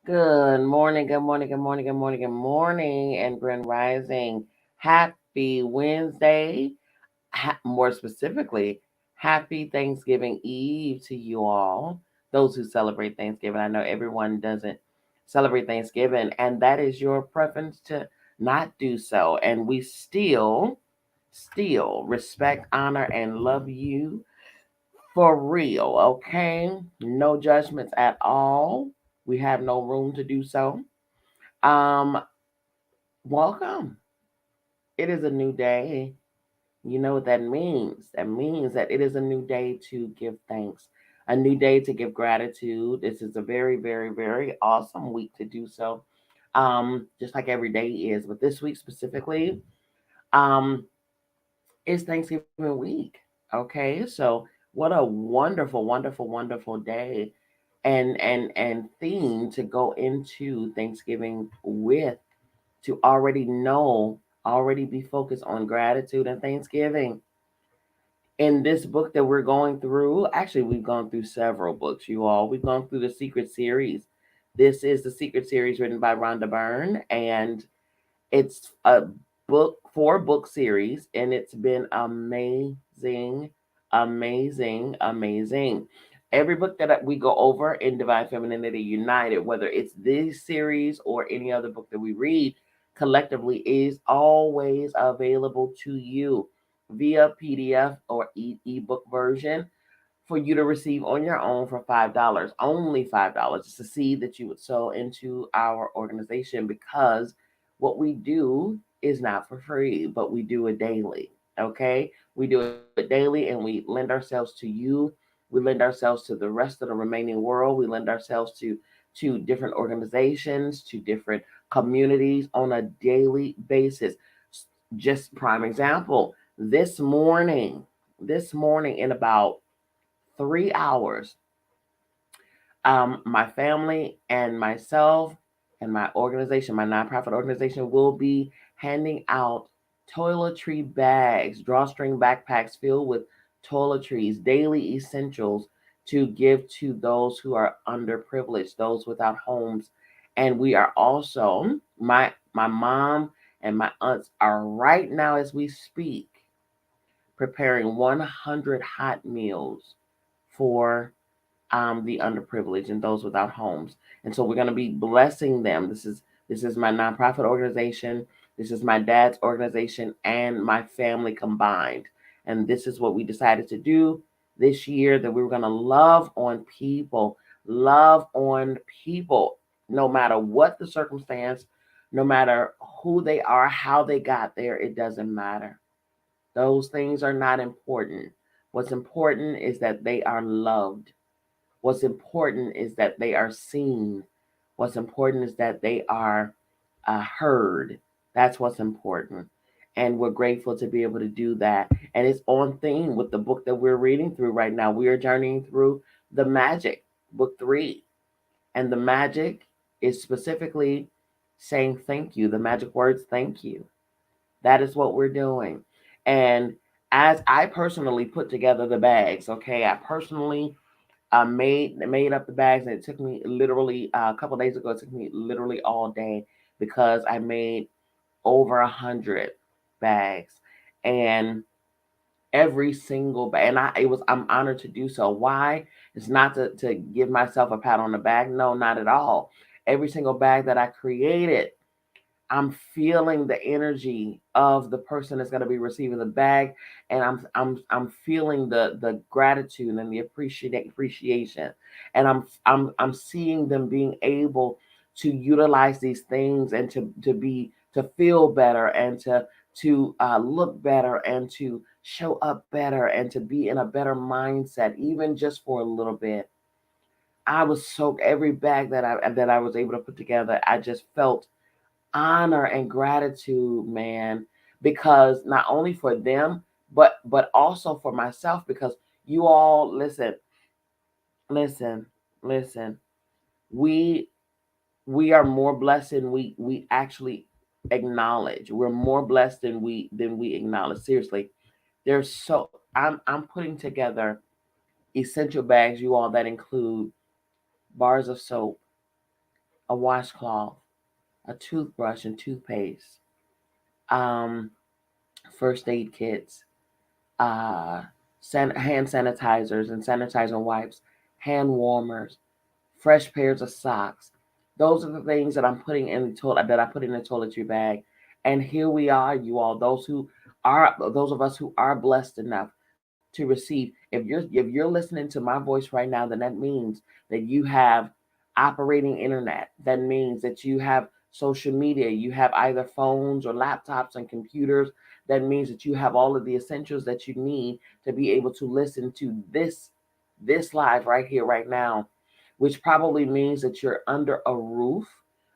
Good morning, good morning, good morning, good morning, good morning, and Grand Rising. Happy Wednesday. More specifically, happy Thanksgiving Eve to you all. Those who celebrate Thanksgiving. I know everyone doesn't celebrate Thanksgiving, and that is your preference to not do so. And we still respect, honor, and love you for real, okay? No judgments at all. We have no room to do so. Um, Welcome. It is a new day. You know what that means? That means that it is a new day to give thanks, a new day to give gratitude. This is a very, very, very awesome week to do so. Just like every day is, but this week specifically, um, is Thanksgiving week. Okay, so what a wonderful, wonderful, wonderful day and theme to go into Thanksgiving with, to already know, already be focused on gratitude and Thanksgiving. In this book that we're going through, actually, we've gone through several books, you all. We've gone through the Secret series. This is the Secret series written by Rhonda Byrne, and it's a four book series, and it's been amazing, amazing, amazing. Every book that we go over in Divine Femininity United, whether it's this series or any other book that we read collectively, is always available to you via PDF or ebook version for you to receive on your own for $5, only $5. It's a seed that you would sow into our organization, because what we do is not for free, but we do it daily. Okay, we do it daily, and we lend ourselves to you. We lend ourselves to the rest of the remaining world. We lend ourselves to different organizations, to different communities on a daily basis. Just prime example, this morning in about 3 hours, my family and myself and my organization, my nonprofit organization, will be handing out toiletry bags, drawstring backpacks filled with toiletries, daily essentials, to give to those who are underprivileged, those without homes. And we are also, my mom and my aunts are right now as we speak preparing 100 hot meals for the underprivileged and those without homes. And so we're going to be blessing them. This is my nonprofit organization. This is my dad's organization and my family combined. And this is what we decided to do this year, that we were going to love on people, no matter what the circumstance, no matter who they are, how they got there, it doesn't matter. Those things are not important. What's important is that they are loved. What's important is that they are seen. What's important is that they are heard. That's what's important. And we're grateful to be able to do that. And it's on theme with the book that we're reading through right now. We are journeying through The Magic, book 3. And the magic is specifically saying thank you. The magic words, thank you. That is what we're doing. And as I personally put together the bags, okay, I personally made up the bags, and it took me literally a couple of days ago. It took me literally all day, because I made over 100 bags, and every single bag, and I'm honored to do so. Why? It's not to give myself a pat on the back. No, not at all. Every single bag that I created, I'm feeling the energy of the person that's going to be receiving the bag, and I'm feeling the gratitude and the appreciation, and I'm seeing them being able to utilize these things, and to feel better, and to look better, and to show up better, and to be in a better mindset, even just for a little bit. I was so every bag that I was able to put together, I just felt honor and gratitude, man, because not only for them, but also for myself, because you all listen, listen. We we are more blessed than we actually acknowledge. We're more blessed than we acknowledge. Seriously, there's so I'm putting together essential bags, you all, that include bars of soap, a washcloth, a toothbrush and toothpaste, um, first aid kits, uh, hand sanitizers and sanitizer wipes, hand warmers, fresh pairs of socks. Those are the things that I'm putting in the toilet that I put in the toiletry bag. And here we are, you all, those of us who are blessed enough to receive. If you're listening to my voice right now, then that means that you have operating internet. That means that you have social media. You have either phones or laptops and computers. That means that you have all of the essentials that you need to be able to listen to this live right here, right now, which probably means that you're under a roof,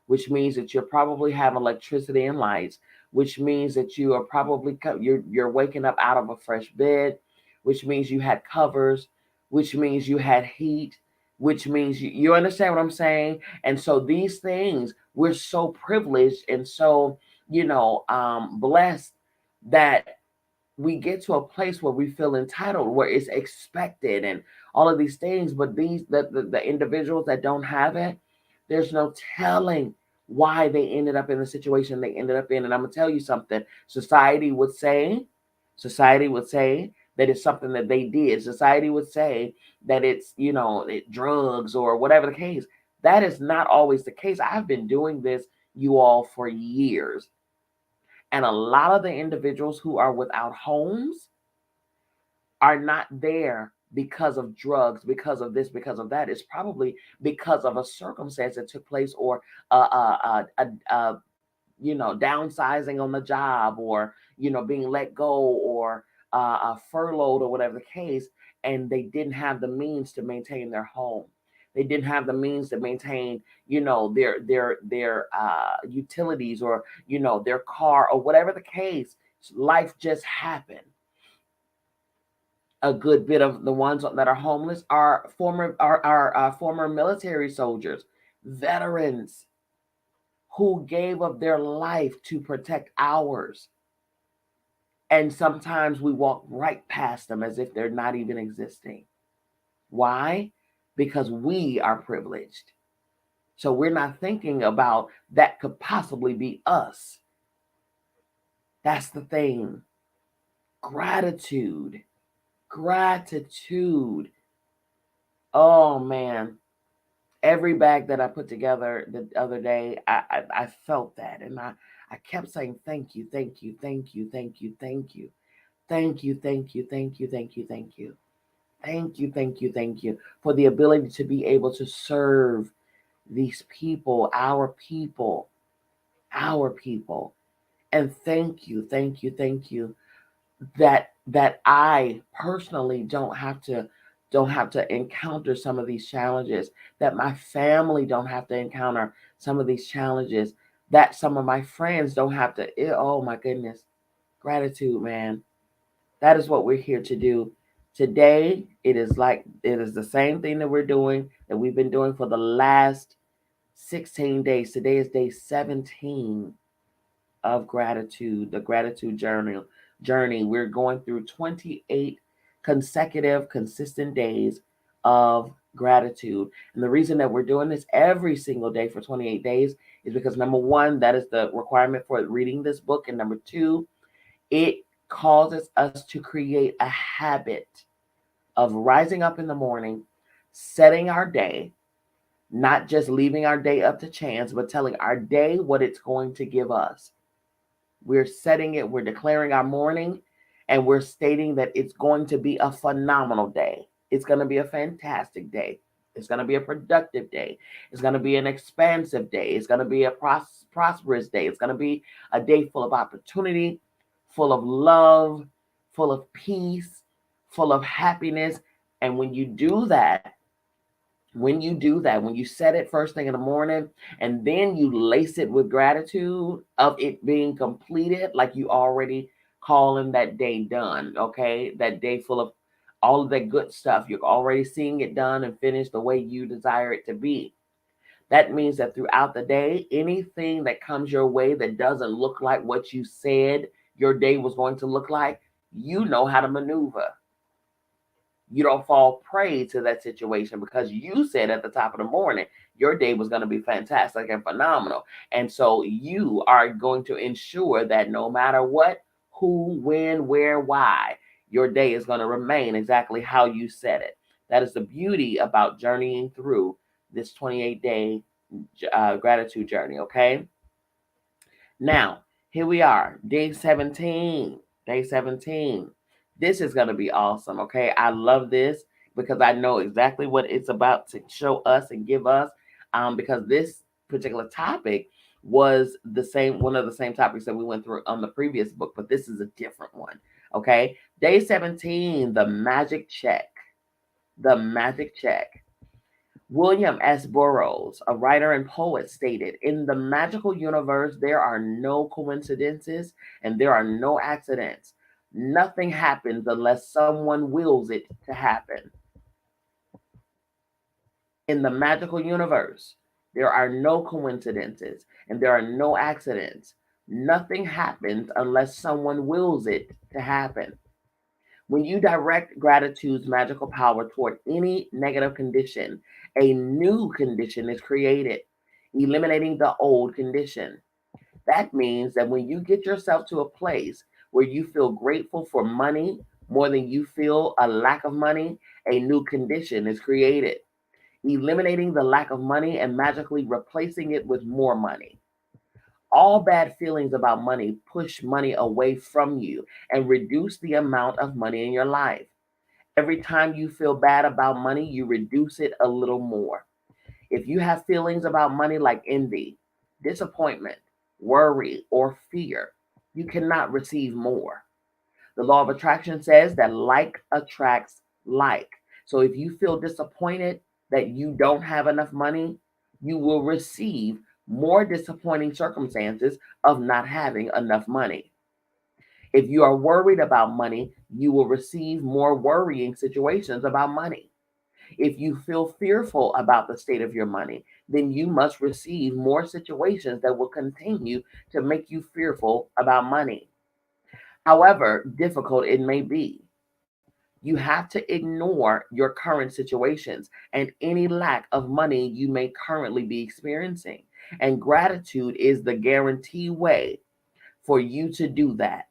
which means that you probably have electricity and lights, which means that you are probably you're waking up out of a fresh bed, which means you had covers, which means you had heat, which means you understand what I'm saying. And so these things, we're so privileged and so blessed that we get to a place where we feel entitled, where it's expected and all of these things. But the individuals that don't have it, there's no telling why they ended up in the situation they ended up in. And I'm gonna tell you something. Society would say that it's something that they did. Society would say that it's drugs or whatever the case. That is not always the case. I've been doing this, you all, for years. And a lot of the individuals who are without homes are not there because of drugs, because of this, because of that. It's probably because of a circumstance that took place, or downsizing on the job, or being let go, or furloughed, or whatever the case. And they didn't have the means to maintain their home. They didn't have the means to maintain, their utilities, or their car, or whatever the case. Life just happened. A good bit of the ones that are homeless are former military soldiers, veterans who gave up their life to protect ours. And sometimes we walk right past them as if they're not even existing. Why? Because we are privileged. So we're not thinking about that could possibly be us. That's the thing. Gratitude. Gratitude. Oh man. Every bag that I put together the other day, I felt that. And I kept saying, thank you, thank you, thank you, thank you, thank you. Thank you, thank you, thank you, thank you, thank you. Thank you, thank you, thank you for the ability to be able to serve these people, our people, our people. And thank you, thank you, thank you that I personally don't have to encounter some of these challenges, that my family don't have to encounter some of these challenges, that some of my friends don't have to. Oh my goodness. Gratitude, man. That is what we're here to do. Today, it is the same thing that we've been doing for the last 16 days. Today is day 17 of gratitude, the gratitude journey. We're going through 28 consecutive, consistent days of gratitude. And the reason that we're doing this every single day for 28 days is because, number one, that is the requirement for reading this book. And number two, it causes us to create a habit of rising up in the morning, setting our day, not just leaving our day up to chance, but telling our day what it's going to give us. We're setting it, we're declaring our morning, and we're stating that it's going to be a phenomenal day. It's going to be a fantastic day. It's going to be a productive day. It's going to be an expansive day. It's going to be a prosperous day. It's going to be a day full of opportunity, full of love, full of peace, full of happiness. And when you set it first thing in the morning, and then you lace it with gratitude of it being completed, like you already calling that day done, okay? That day full of all of that good stuff. You're already seeing it done and finished the way you desire it to be. That means that throughout the day, anything that comes your way that doesn't look like what you said your day was going to look like, you know how to maneuver. You don't fall prey to that situation because you said at the top of the morning your day was going to be fantastic and phenomenal. And so you are going to ensure that no matter what, who, when, where, why, your day is going to remain exactly how you said it. That is the beauty about journeying through this 28-day gratitude journey, okay? Now, here we are, day 17. Day 17. This is going to be awesome, okay? I love this because I know exactly what it's about to show us and give us, because this particular topic was one of the same topics that we went through on the previous book, but this is a different one, okay? Day 17, the magic check. The magic check. William S. Burroughs, a writer and poet, stated, "In the magical universe, there are no coincidences and there are no accidents. Nothing happens unless someone wills it to happen. In the magical universe, there are no coincidences and there are no accidents. Nothing happens unless someone wills it to happen." When you direct gratitude's magical power toward any negative condition, a new condition is created, eliminating the old condition. That means that when you get yourself to a place where you feel grateful for money more than you feel a lack of money, a new condition is created, eliminating the lack of money and magically replacing it with more money. All bad feelings about money push money away from you and reduce the amount of money in your life. Every time you feel bad about money, you reduce it a little more. If you have feelings about money like envy, disappointment, worry, or fear, you cannot receive more. The law of attraction says that like attracts like. So if you feel disappointed that you don't have enough money, you will receive more disappointing circumstances of not having enough money. If you are worried about money, you will receive more worrying situations about money. If you feel fearful about the state of your money, then you must receive more situations that will continue to make you fearful about money. However difficult it may be, you have to ignore your current situations and any lack of money you may currently be experiencing. And gratitude is the guarantee way for you to do that.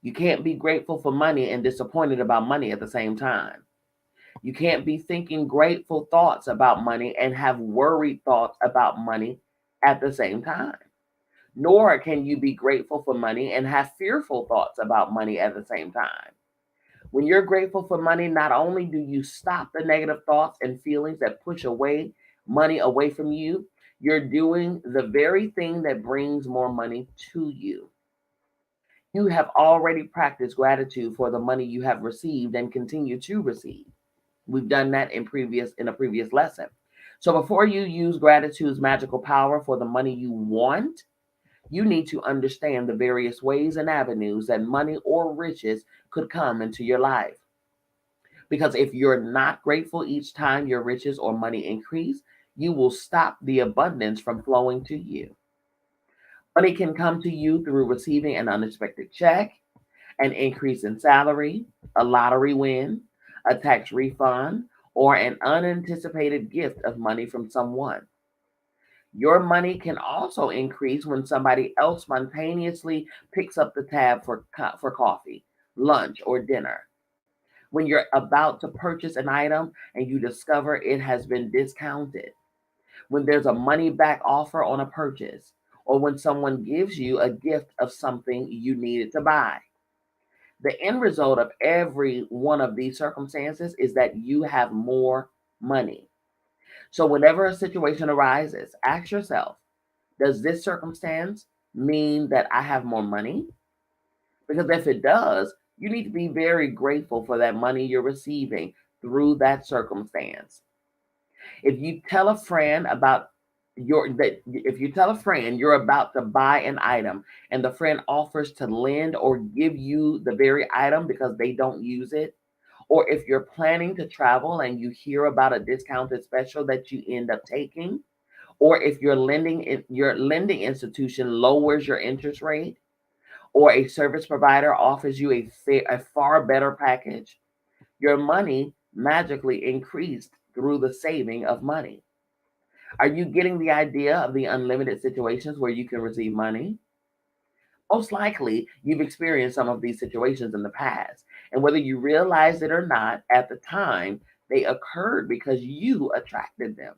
You can't be grateful for money and disappointed about money at the same time. You can't be thinking grateful thoughts about money and have worried thoughts about money at the same time. Nor can you be grateful for money and have fearful thoughts about money at the same time. When you're grateful for money, not only do you stop the negative thoughts and feelings that push away money away from you, you're doing the very thing that brings more money to you. You have already practiced gratitude for the money you have received and continue to receive. We've done that in a previous lesson. So before you use gratitude's magical power for the money you want, you need to understand the various ways and avenues that money or riches could come into your life. Because if you're not grateful each time your riches or money increase, you will stop the abundance from flowing to you. Money can come to you through receiving an unexpected check, an increase in salary, a lottery win, a tax refund, or an unanticipated gift of money from someone. Your money can also increase when somebody else spontaneously picks up the tab for coffee, lunch, or dinner. When you're about to purchase an item and you discover it has been discounted. When there's a money back offer on a purchase, or when someone gives you a gift of something you needed to buy. The end result of every one of these circumstances is that you have more money. So, whenever a situation arises, ask yourself, does this circumstance mean that I have more money? Because if it does, you need to be very grateful for that money you're receiving through that circumstance. If you tell a friend about if you tell a friend you're about to buy an item and the friend offers to lend or give you the very item because they don't use it, or if you're planning to travel and you hear about a discounted special that you end up taking, or if your lending institution lowers your interest rate, or a service provider offers you a far better package, Your money magically increased through the saving of money. Are you getting the idea of the unlimited situations where you can receive money? Most likely, you've experienced some of these situations in the past. And whether you realized it or not, at the time, they occurred because you attracted them.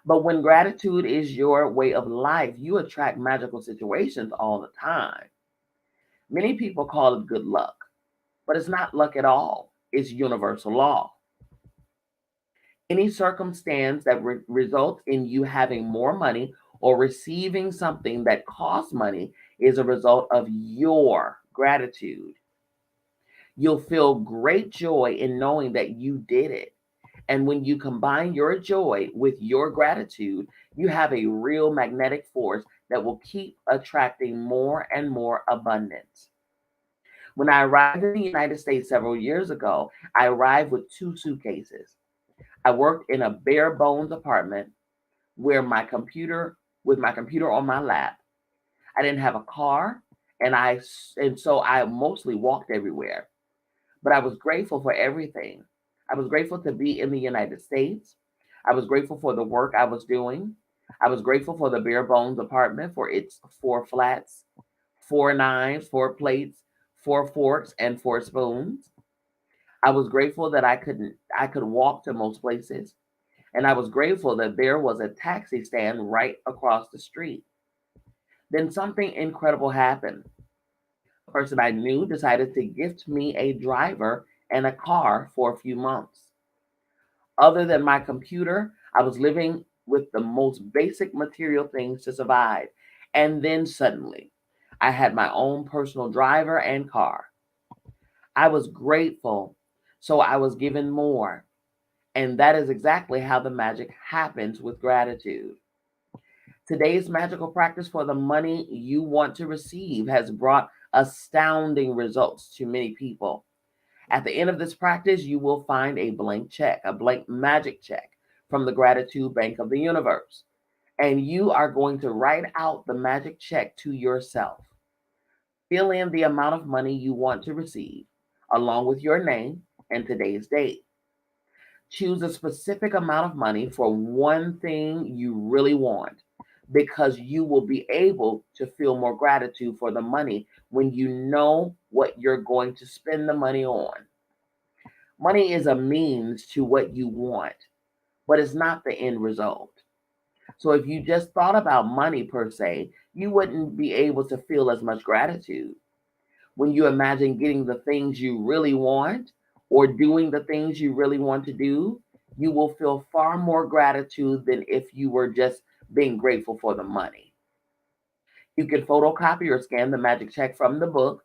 But when gratitude is your way of life, you attract magical situations all the time. Many people call it good luck, but it's not luck at all. It's universal law. Any circumstance that results in you having more money or receiving something that costs money is a result of your gratitude. You'll feel great joy in knowing that you did it. And when you combine your joy with your gratitude, you have a real magnetic force that will keep attracting more and more abundance. When I arrived in the United States several years ago, I arrived with 2 suitcases. I worked in a bare bones apartment where with my computer on my lap. I didn't have a car, and so I mostly walked everywhere. But I was grateful for everything. I was grateful to be in the United States. I was grateful for the work I was doing. I was grateful for the bare bones apartment for its 4 flats, 4 knives, 4 plates, 4 forks, and 4 spoons. I was grateful that I could walk to most places. And I was grateful that there was a taxi stand right across the street. Then something incredible happened. A person I knew decided to gift me a driver and a car for a few months. Other than my computer, I was living with the most basic material things to survive. And then suddenly, I had my own personal driver and car. I was grateful, so I was given more. And that is exactly how the magic happens with gratitude. Today's magical practice for the money you want to receive has brought astounding results to many people. At the end of this practice, you will find a blank check, a blank magic check from the Gratitude Bank of the Universe. And you are going to write out the magic check to yourself. Fill in the amount of money you want to receive, along with your name and today's date. Choose a specific amount of money for one thing you really want because you will be able to feel more gratitude for the money when you know what you're going to spend the money on. Money is a means to what you want, but it's not the end result. So if you just thought about money per se, you wouldn't be able to feel as much gratitude. When you imagine getting the things you really want or doing the things you really want to do, you will feel far more gratitude than if you were just being grateful for the money. You can photocopy or scan the magic check from the book.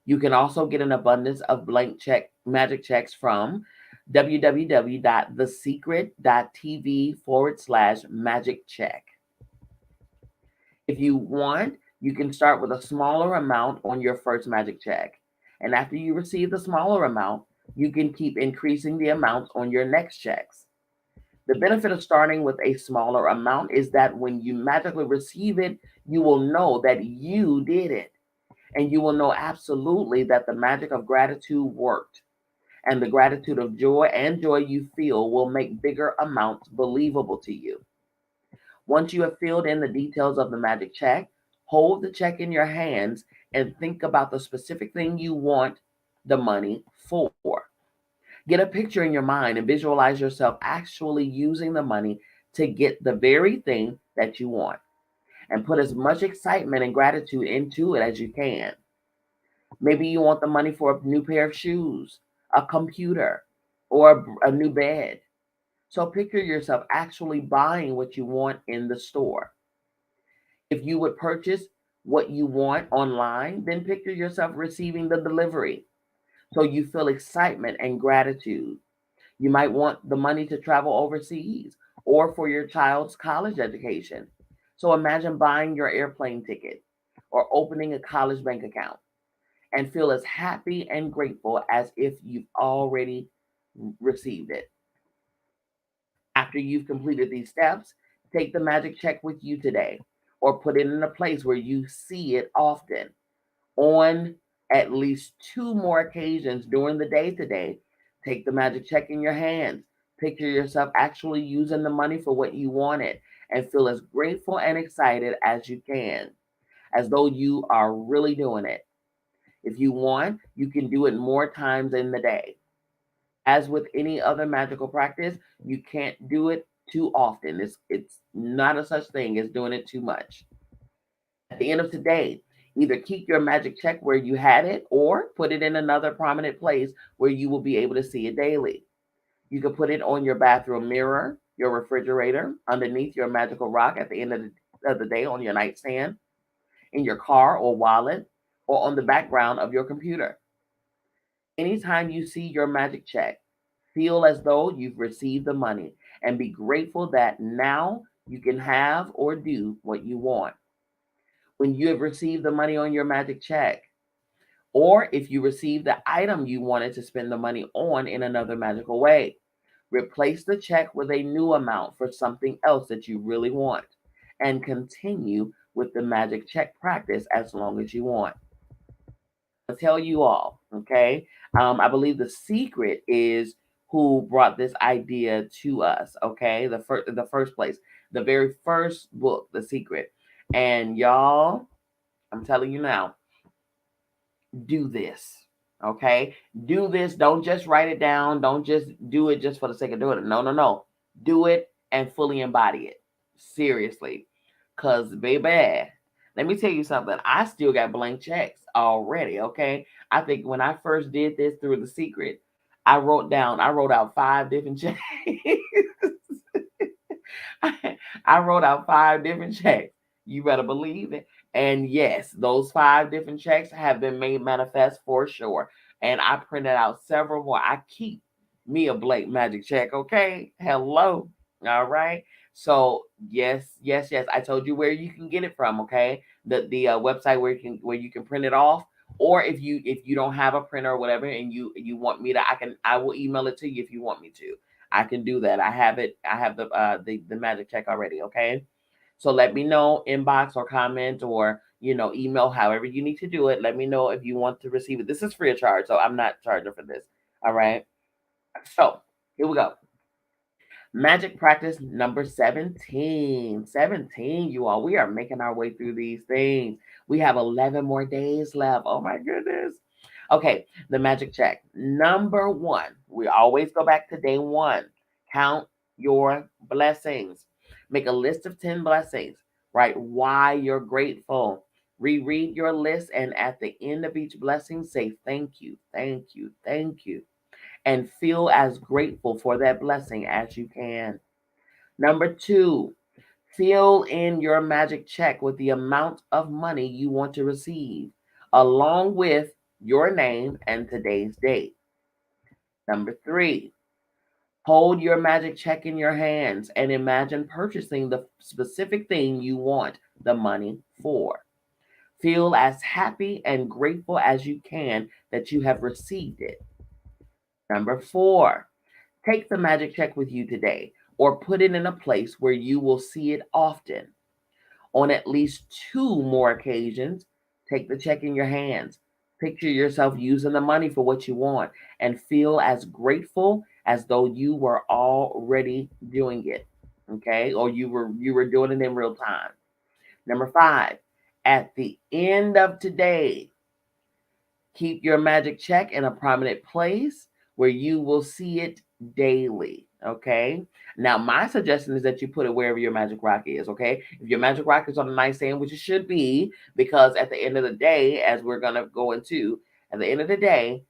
You can also get an abundance of blank check magic checks from www.thesecret.tv/magic check. If you want, you can start with a smaller amount on your first magic check. And after you receive the smaller amount, you can keep increasing the amounts on your next checks. The benefit of starting with a smaller amount is that when you magically receive it, you will know that you did it. And you will know absolutely that the magic of gratitude worked. And the gratitude of joy and joy you feel will make bigger amounts believable to you. Once you have filled in the details of the magic check, hold the check in your hands and think about the specific thing you want the money for. Get a picture in your mind and visualize yourself actually using the money to get the very thing that you want. And put as much excitement and gratitude into it as you can. Maybe you want the money for a new pair of shoes, a computer, or a new bed. So picture yourself actually buying what you want in the store. If you would purchase what you want online, then picture yourself receiving the delivery. So you feel excitement and gratitude. You might want the money to travel overseas or for your child's college education. So imagine buying your airplane ticket or opening a college bank account and feel as happy and grateful as if you've already received it. After you've completed these steps, take the magic check with you today or put it in a place where you see it often. On at least 2 more occasions during the day today, Take the magic check in your hands. Picture yourself actually using the money for what you wanted and feel as grateful and excited as you can, as though you are really doing it. If you want, you can do it more times in the day. As with any other magical practice, you can't do it too often. It's not a such thing as doing it too much. At the end of today, either keep your magic check where you had it or put it in another prominent place where you will be able to see it daily. You can put it on your bathroom mirror, your refrigerator, underneath your magical rock at the end of the day on your nightstand, in your car or wallet, or on the background of your computer. Anytime you see your magic check, feel as though you've received the money and be grateful that now you can have or do what you want. When you have received the money on your magic check, or if you receive the item you wanted to spend the money on in another magical way, replace the check with a new amount for something else that you really want and continue with the magic check practice as long as you want. I'll tell you all, okay? I believe the secret is who brought this idea to us, okay? The first place, the very first book, The Secret. And y'all, I'm telling you now, do this. Okay? Do this. Don't just write it down. Don't just do it just for the sake of doing it. No, no, no. Do it and fully embody it. Seriously. Because, baby, let me tell you something. I still got blank checks already. Okay? I think when I first did this through The Secret, I wrote out 5 different checks. I wrote out 5 different checks. You better believe it. And yes, those 5 different checks have been made manifest for sure. And I printed out several more. I keep me a blank magic check, okay? Hello. All right. So yes, yes, yes. I told you where you can get it from, okay? The website where you can print it off. Or if you don't have a printer or whatever, and you want me to, I will email it to you if you want me to. I can do that. I have it. I have the magic check already. Okay. So let me know, inbox or comment or email, however you need to do it. Let me know if you want to receive it. This is free of charge, so I'm not charging for this. All right. So here we go. Magic practice number 17. 17, you all. We are making our way through these things. We have 11 more days left. Oh my goodness. Okay, the magic check. Number 1. We always go back to day 1. Count your blessings. Make a list of 10 blessings. Write why you're grateful. Reread your list, and at the end of each blessing, say thank you, thank you, thank you, and feel as grateful for that blessing as you can. Number 2, fill in your magic check with the amount of money you want to receive, along with your name and today's date. Number 3, hold your magic check in your hands and imagine purchasing the specific thing you want the money for. Feel as happy and grateful as you can that you have received it. Number 4, take the magic check with you today or put it in a place where you will see it often. On at least 2 more occasions, take the check in your hands. Picture yourself using the money for what you want and feel as grateful as though you were already doing it. Okay? Or you were doing it in real time. Number 5, at the end of today, keep your magic check in a prominent place where you will see it daily. Okay. Now, my suggestion is that you put it wherever your magic rock is. Okay. If your magic rock is on a nightstand, which it should be, because at the end of the day, as we're going to go into, at the end of the day,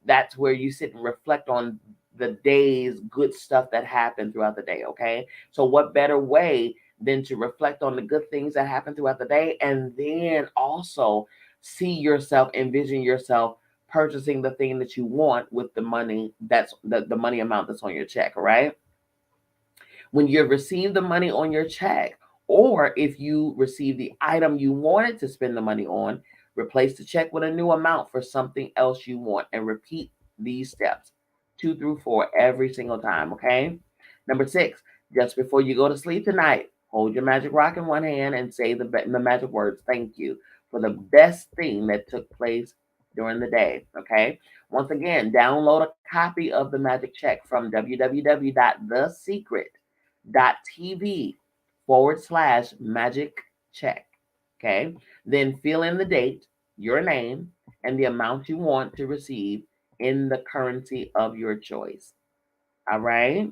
that's where you sit and reflect on the day's good stuff that happened throughout the day. Okay. So, what better way than to reflect on the good things that happened throughout the day and then also see yourself, envision yourself purchasing the thing that you want with the money that's the money amount that's on your check, all right? When you receive the money on your check, or if you receive the item you wanted to spend the money on, replace the check with a new amount for something else you want and repeat these steps 2 through 4 every single time, okay? Number 6, just before you go to sleep tonight, hold your magic rock in one hand and say the magic words, thank you, for the best thing that took place during the day, okay? Once again, download a copy of the Magic Check from www.thesecret.tv/magic check. Okay. Then fill in the date, your name, and the amount you want to receive in the currency of your choice. All right.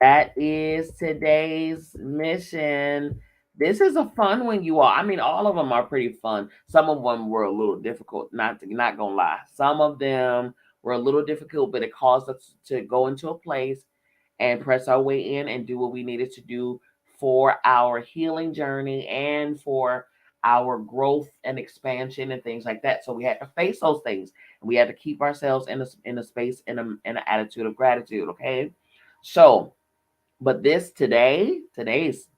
That is today's mission. This is a fun one, you all. I mean, all of them are pretty fun. Some of them were a little difficult, not gonna lie. Some of them were a little difficult, but it caused us to go into a place and press our way in and do what we needed to do for our healing journey and for our growth and expansion and things like that. So we had to face those things. We had to keep ourselves in a space in an attitude of gratitude. Okay, so but today's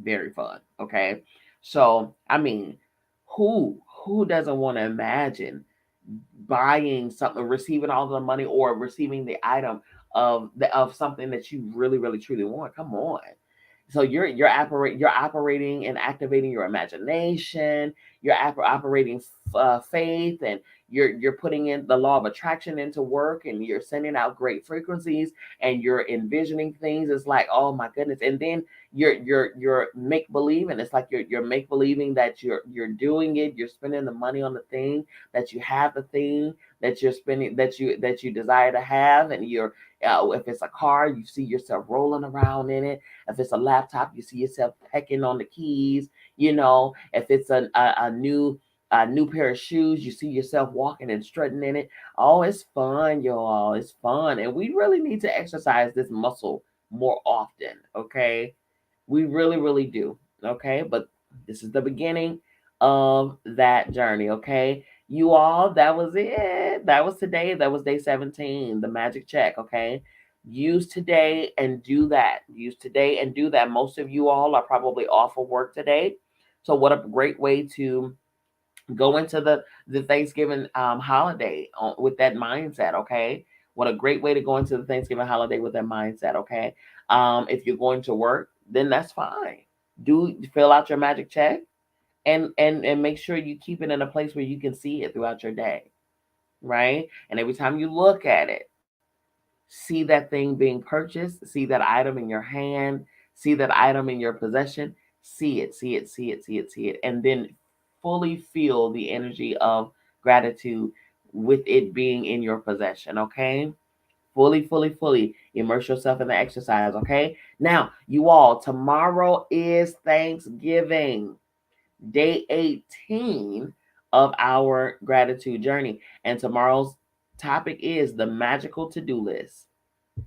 very fun. Okay. So I mean, who doesn't want to imagine buying something, receiving all the money or receiving the item of something that you really, really truly want? Come on. So you're operating and activating your imagination. You're operating faith, and you're putting in the law of attraction into work, and you're sending out great frequencies, and you're envisioning things. It's like, oh my goodness. And then you're make believing. It's like you're make believing that you're doing it. You're spending the money on the thing, that you have the thing that you're spending, that you desire to have, and you're if it's a car, you see yourself rolling around in it. If it's a laptop, you see yourself pecking on the keys. If it's a new pair of shoes, you see yourself walking and strutting in it. Oh, it's fun, y'all. It's fun, and we really need to exercise this muscle more often. Okay, we really, really do. Okay, but this is the beginning of that journey. Okay, you all, that was it. That was today. That was day 17, the magic check. Okay, use today and do that. Use today and do that. Most of you all are probably off of work today. So, what a great way to go into the Thanksgiving holiday with that mindset. Okay, what a great way to go into the Thanksgiving holiday with that mindset. Okay, if you're going to work, then that's fine. Do fill out your magic check and make sure you keep it in a place where you can see it throughout your day, right? And every time you look at it, see that thing being purchased, see that item in your hand, see that item in your possession, see it, see it, see it, see it, see it, and then fully feel the energy of gratitude with it being in your possession. Okay, fully, fully, fully immerse yourself in the exercise. Okay, now you all, tomorrow is Thanksgiving, day 18 of our gratitude journey, and tomorrow's topic is the magical to-do list.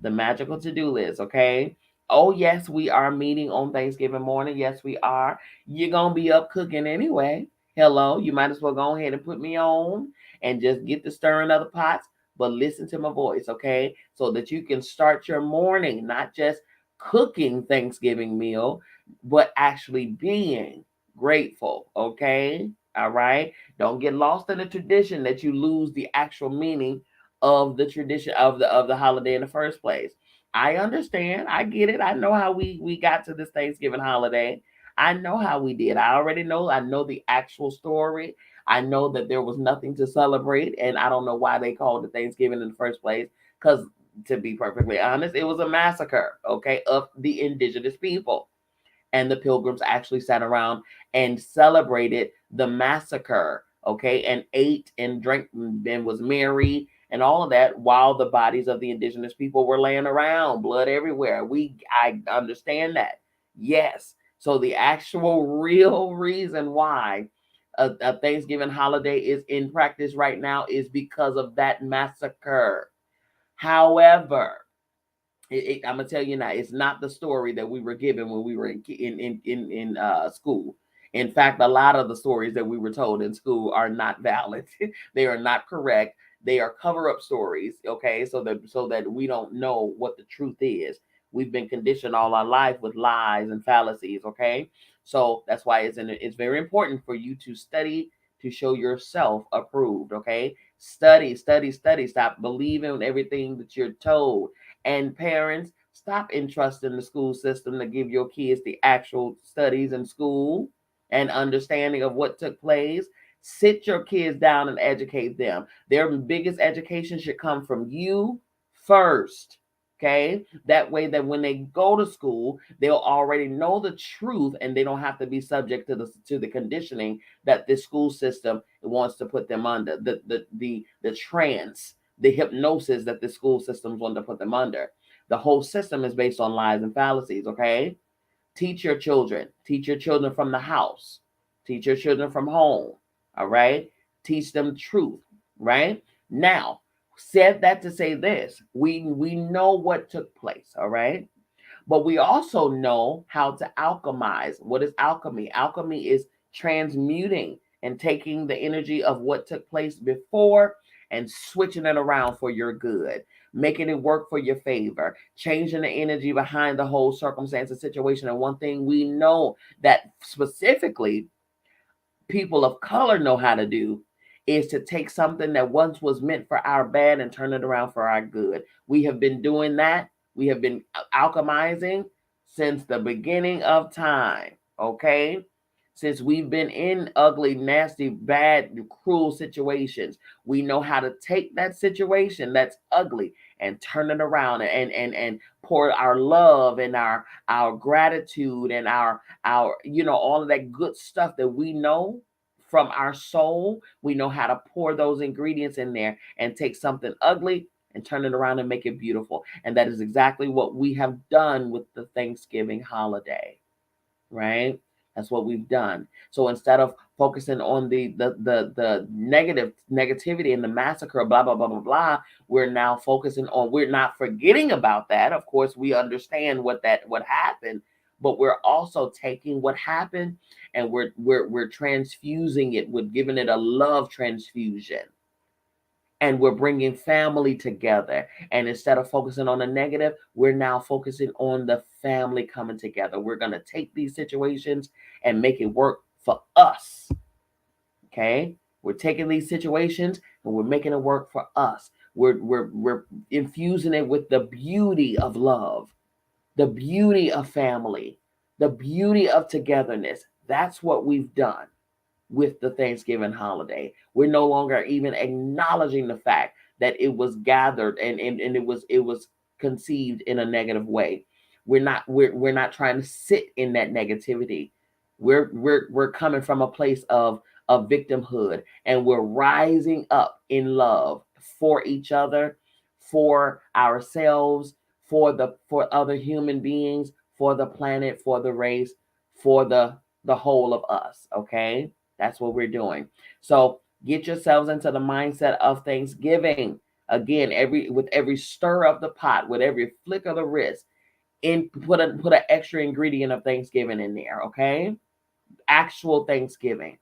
The magical to-do list. Okay, oh yes, we are meeting on Thanksgiving morning. Yes, we are. You're gonna be up cooking anyway. Hello, you might as well go ahead and put me on and just get to stirring other pots, but listen to my voice. Okay, so that you can start your morning not just cooking Thanksgiving meal, but actually being grateful. Okay, all right, don't get lost in the tradition that you lose the actual meaning of the tradition of the holiday in the first place. I understand. I get it. I know how we got to this Thanksgiving holiday. I know how we did. I already know. I know the actual story. I know that there was nothing to celebrate, and I don't know why they called it Thanksgiving in the first place. Because to be perfectly honest, it was a massacre, okay, of the indigenous people, and the pilgrims actually sat around and celebrated the massacre, okay, and ate and drank and was merry and all of that while the bodies of the indigenous people were laying around, blood everywhere. I understand that. Yes. So the actual real reason why a Thanksgiving holiday is in practice right now is because of that massacre. However, I'm gonna tell you now, it's not the story that we were given when we were in school. In fact, a lot of the stories that we were told in school are not valid. They are not correct. They are cover up stories. Okay, so that we don't know what the truth is. We've been conditioned all our life with lies and fallacies. Okay, so that's why it's very important for you to study to show yourself approved. Okay, study, study, study. Stop believing everything that you're told. And parents, stop entrusting the school system to give your kids the actual studies in school and understanding of what took place. Sit your kids down and educate them. Their biggest education should come from you first. Okay, that way that when they go to school, they'll already know the truth, and they don't have to be subject to the conditioning that the school system wants to put them under, the trance, the hypnosis that the school systems want to put them under. The whole system is based on lies and fallacies. Okay, teach your children. Teach your children from the house. Teach your children from home. All right. Teach them truth. Right now, said that to say this: we know what took place. All right. But we also know how to alchemize. What is alchemy? Alchemy is transmuting and taking the energy of what took place before and switching it around for your good, making it work for your favor, changing the energy behind the whole circumstance and situation. And one thing we know that specifically people of color know how to do is to take something that once was meant for our bad and turn it around for our good. We have been doing that. We have been alchemizing since the beginning of time. Okay. Since we've been in ugly, nasty, bad, cruel situations, we know how to take that situation that's ugly and turn it around and pour our love and our gratitude and our all of that good stuff that we know from our soul. We know how to pour those ingredients in there and take something ugly and turn it around and make it beautiful. And that is exactly what we have done with the Thanksgiving holiday, right? That's what we've done. So instead of focusing on the negativity and the massacre, blah blah blah blah blah, we're now focusing on. We're not forgetting about that. Of course, we understand what happened, but we're also taking what happened and we're transfusing it. We're giving it a love transfusion, and we're bringing family together. And instead of focusing on the negative, we're now focusing on the family coming together. We're going to take these situations and make it work for us. Okay? We're taking these situations and we're making it work for us. We're infusing it with the beauty of love, the beauty of family, the beauty of togetherness. That's what we've done with the Thanksgiving holiday. We're no longer even acknowledging the fact that it was gathered and it was conceived in a negative way. We're not trying to sit in that negativity. We're coming from a place of victimhood, and we're rising up in love for each other, for ourselves, for other human beings, for the planet, for the race, for the whole of us. Okay, that's what we're doing. So get yourselves into the mindset of Thanksgiving. Again, with every stir of the pot, with every flick of the wrist, put an extra ingredient of Thanksgiving in there. Okay, actual Thanksgiving.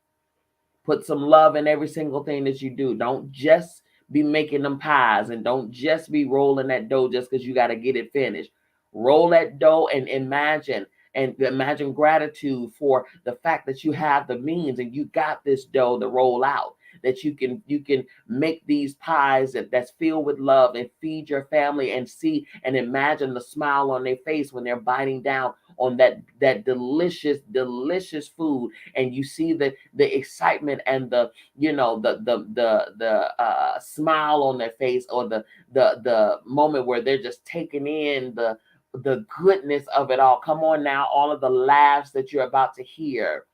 Put some love in every single thing that you do. Don't just be making them pies, and don't just be rolling that dough just because you got to get it finished. Roll that dough and imagine gratitude for the fact that you have the means and you got this dough to roll out, that you can make these pies that's filled with love and feed your family, and see and imagine the smile on their face when they're biting down on that delicious food, and you see the excitement and the smile on their face, or the moment where they're just taking in the goodness of it all. Come on now, all of the laughs that you're about to hear,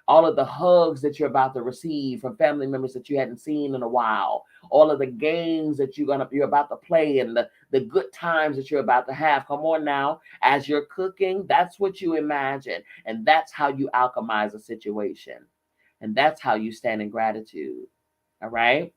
all of the hugs that you're about to receive from family members that you hadn't seen in a while, all of the games that you're about to play, and the good times that you're about to have. Come on now, as you're cooking, that's what you imagine, and that's how you alchemize a situation, and that's how you stand in gratitude. All right,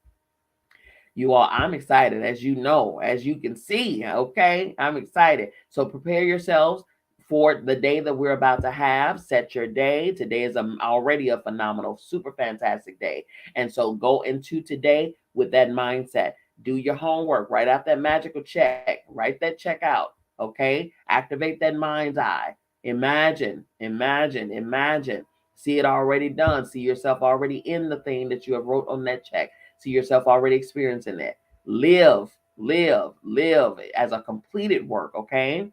you all, I'm excited, as you know, as you can see. Okay, I'm excited. So prepare yourselves for the day that we're about to have. Set your day. Today is already a phenomenal, super fantastic day. And so go into today with that mindset. Do your homework. Write out that magical check. Write that check out. Okay, activate that mind's eye. Imagine. See it already done. See yourself already in the thing that you have wrote on that check. See yourself already experiencing it. Live as a completed work. Okay,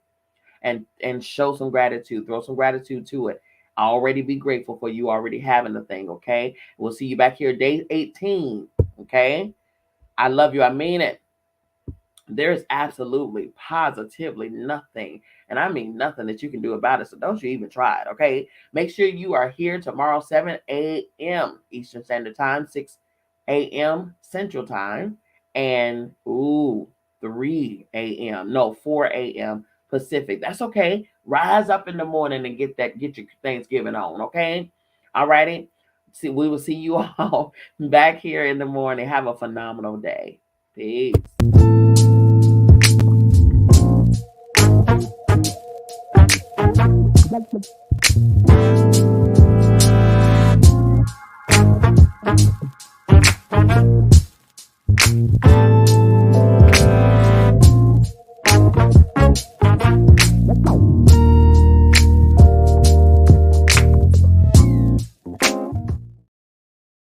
and show some gratitude. Throw some gratitude to it. Already be grateful for you already having the thing, okay? We'll see you back here day 18, okay? I love you. I mean it. There's absolutely, positively nothing, and I mean nothing that you can do about it. So don't you even try it, okay? Make sure you are here tomorrow, 7 a.m. Eastern Standard Time, 6 a.m. Central Time, and 3 a.m. No, 4 a.m. Pacific. That's okay. Rise up in the morning and get your Thanksgiving on, okay? All righty. See, we will see you all back here in the morning. Have a phenomenal day. Peace.